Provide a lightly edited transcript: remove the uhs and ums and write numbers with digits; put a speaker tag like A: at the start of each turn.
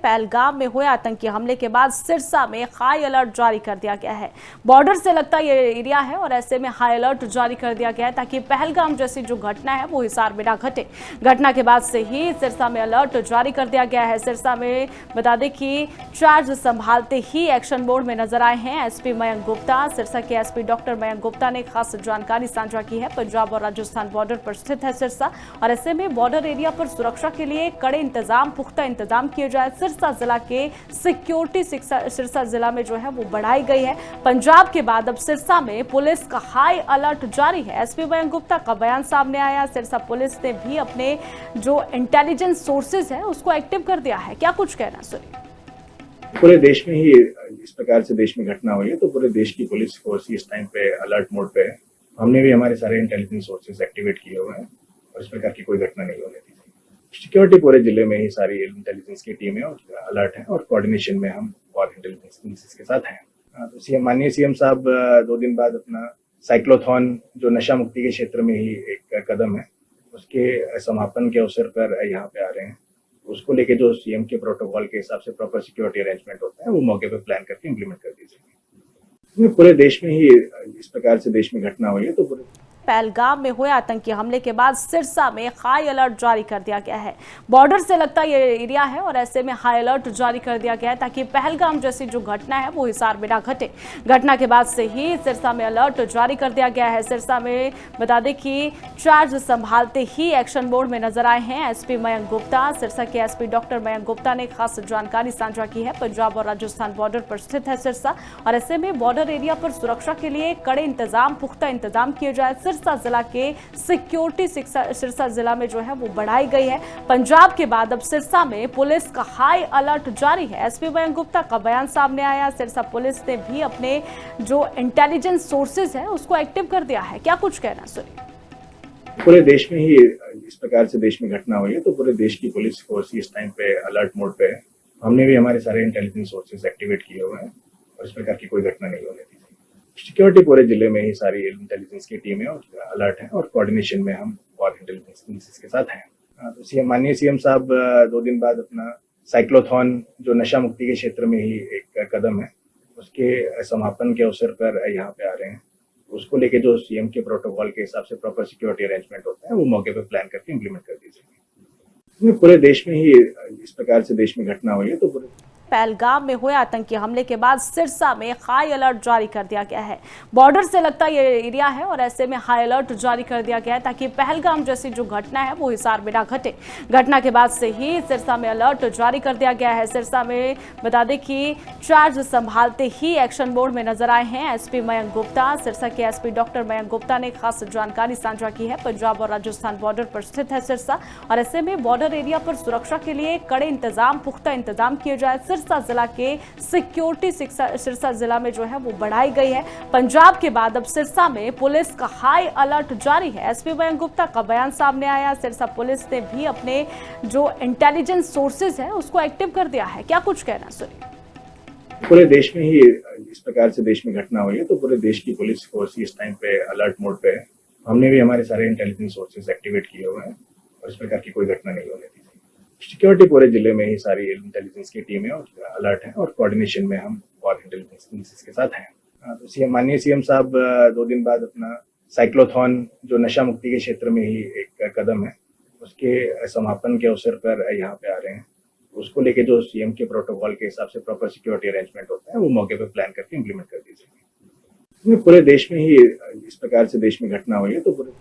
A: पहलगाम में हुए आतंकी हमले के बाद सिरसा में हाई अलर्ट जारी कर दिया गया है। बॉर्डर से लगता ये एरिया है और ऐसे में हाई अलर्ट जारी कर दिया गया है ताकि पहलगाम जैसी जो घटना है वो हिसार में ना घटे। घटना के बाद से ही सिरसा में अलर्ट जारी कर दिया गया है। सिरसा में बता दें कि चार्ज संभालते ही एक्शन मोड में नजर आए हैं एसपी मयंक गुप्ता। सिरसा के एसपी डॉक्टर मयंक गुप्ता ने खास जानकारी साझा की है। पंजाब और राजस्थान बॉर्डर पर स्थित है सिरसा और ऐसे में बॉर्डर एरिया पर सुरक्षा के लिए कड़े इंतजाम, पुख्ता इंतजाम किए जाए। सिरसा जिला के सिक्योरिटी सिरसा जिला में जो है वो बढ़ाई गई है। पंजाब के बाद अब सिरसा में पुलिस का हाई अलर्ट जारी है। एसपी मयंक गुप्ता का बयान सामने आया। सिरसा पुलिस ने भी अपने जो इंटेलिजेंस सोर्सेज है उसको एक्टिव कर दिया है। क्या कुछ कहना, सुनिए।
B: पूरे देश में ही इस प्रकार से देश में घटना हुई है तो पूरे देश की पुलिस फोर्स इस टाइम पे अलर्ट मोड पे है। हमने भी हमारे सारे इंटेलिजेंस सोर्सेज एक्टिवेट किए हुए हैं और इस प्रकार की कोई घटना नहीं होने दी। सिक्योरिटी पूरे जिले में ही सारी इंटेलिजेंस की टीम है और अलर्ट है और कोऑर्डिनेशन में हम और इंटेलिजेंस एजेंसीज के साथ हैं। तो माननीय सीएम साहब 2 दिन बाद अपना साइक्लोथॉन जो नशा मुक्ति के क्षेत्र में ही एक कदम है उसके समापन के अवसर पर यहाँ पे आ रहे हैं। उसको लेके जो सीएम के प्रोटोकॉल के हिसाब से प्रॉपर सिक्योरिटी अरेंजमेंट होता है वो मौके पे प्लान करके इम्प्लीमेंट कर दीजिए। पूरे देश में ही इस प्रकार से देश में घटना हुई है तो पूरे
A: पहलगाम में हुए आतंकी हमले के बाद सिरसा में हाई अलर्ट जारी कर दिया गया है। बॉर्डर से लगता ये एरिया है और ऐसे में हाई अलर्ट जारी कर दिया गया है ताकि पहलगाम जैसी जो घटना है वो हिसार में ना घटे। घटना के बाद से ही सिरसा में अलर्ट जारी कर दिया गया है। सिरसा में बता दें कि चार्ज संभालते ही एक्शन मोड में नजर आए हैं एसपी मयंक गुप्ता। सिरसा के एसपी डॉक्टर मयंक गुप्ता ने खास जानकारी साझा की है। पंजाब और राजस्थान बॉर्डर पर स्थित है सिरसा और ऐसे में बॉर्डर एरिया पर सुरक्षा के लिए कड़े इंतजाम, पुख्ता इंतजाम किए जाए। सिरसा जिला के सिक्योरिटी सिरसा जिला में जो है वो बढ़ाई गई है। पंजाब के बाद अब सिरसा में पुलिस का हाई अलर्ट जारी है। एसपी मयंक गुप्ता का बयान सामने आया। सिरसा पुलिस ने भी अपने जो इंटेलिजेंस सोर्सेज है उसको एक्टिव कर दिया है। क्या कुछ कहना, सुनिए।
B: पूरे देश में ही इस प्रकार से देश में घटना हुई है तो पूरे देश की पुलिस फोर्स इस टाइम पे अलर्ट मोड पे है। हमने भी हमारे सारे इंटेलिजेंस सोर्सेज एक्टिवेट किए हुए हैं और इस प्रकार की कोई घटना नहीं होने दी। सिक्योरिटी पूरे जिले में ही सारी इंटेलिजेंस की टीम है और अलर्ट है और कोऑर्डिनेशन में हम और इंटेलिजेंस एजेंसीज के साथ हैं। तो माननीय सीएम साहब 2 दिन बाद अपना साइक्लोथॉन जो नशा मुक्ति के क्षेत्र में ही एक कदम है उसके समापन के अवसर पर यहाँ पे आ रहे हैं। उसको लेके जो सीएम के प्रोटोकॉल के हिसाब से प्रॉपर सिक्योरिटी अरेंजमेंट होता है वो मौके पे प्लान करके इम्प्लीमेंट कर दीजिए। पूरे देश में ही इस प्रकार से देश में घटना हुई है तो पूरे
A: पहलगाम में हुए आतंकी हमले के बाद सिरसा में हाई अलर्ट जारी कर दिया गया है। बॉर्डर से लगता ये एरिया है और ऐसे में हाई अलर्ट जारी कर दिया गया है ताकि पहलगाम जैसी जो घटना है वो हिसार में ना घटे। घटना के बाद से ही सिरसा में अलर्ट जारी कर दिया गया है। सिरसा में बता दें कि चार्ज संभालते ही एक्शन मोड में नजर आए हैं एसपी मयंक गुप्ता। सिरसा के एसपी डॉक्टर मयंक गुप्ता ने खास जानकारी साझा की है। पंजाब और राजस्थान बॉर्डर पर स्थित है सिरसा और ऐसे में बॉर्डर एरिया पर सुरक्षा के लिए कड़े इंतजाम, पुख्ता इंतजाम किए जाए। सिरसा जिला के सिक्योरिटी सिरसा जिला में जो है वो बढ़ाई गई है। पंजाब के बाद अब सिरसा में पुलिस का हाई अलर्ट जारी है। एसपी मयंक गुप्ता का बयान सामने आया। सिरसा पुलिस ने भी अपने जो इंटेलिजेंस सोर्सेज है उसको एक्टिव कर दिया है। क्या कुछ कहना, सुनिए।
B: पूरे देश में ही इस प्रकार से देश में घटना हुई है तो पूरे देश की पुलिस फोर्स इस टाइम पे अलर्ट मोड पे है। हमने भी हमारे सारे इंटेलिजेंस सोर्सेज एक्टिवेट किए हुए हैं और इस प्रकार की कोई घटना नहीं होने दी। सिक्योरिटी पूरे जिले में ही सारी इंटेलिजेंस की टीम है और अलर्ट है और कोऑर्डिनेशन में हम और इंटेलिजेंस एजेंसीज के साथ हैं। तो माननीय सीएम साहब 2 दिन बाद अपना साइक्लोथॉन जो नशा मुक्ति के क्षेत्र में ही एक कदम है उसके समापन के अवसर पर यहाँ पे आ रहे हैं। उसको लेके जो सीएम के प्रोटोकॉल के हिसाब से प्रॉपर सिक्योरिटी अरेंजमेंट होता है वो मौके पे प्लान करके इम्प्लीमेंट कर दीजिए। पूरे देश में ही इस प्रकार से देश में घटना हुई है तो पूरे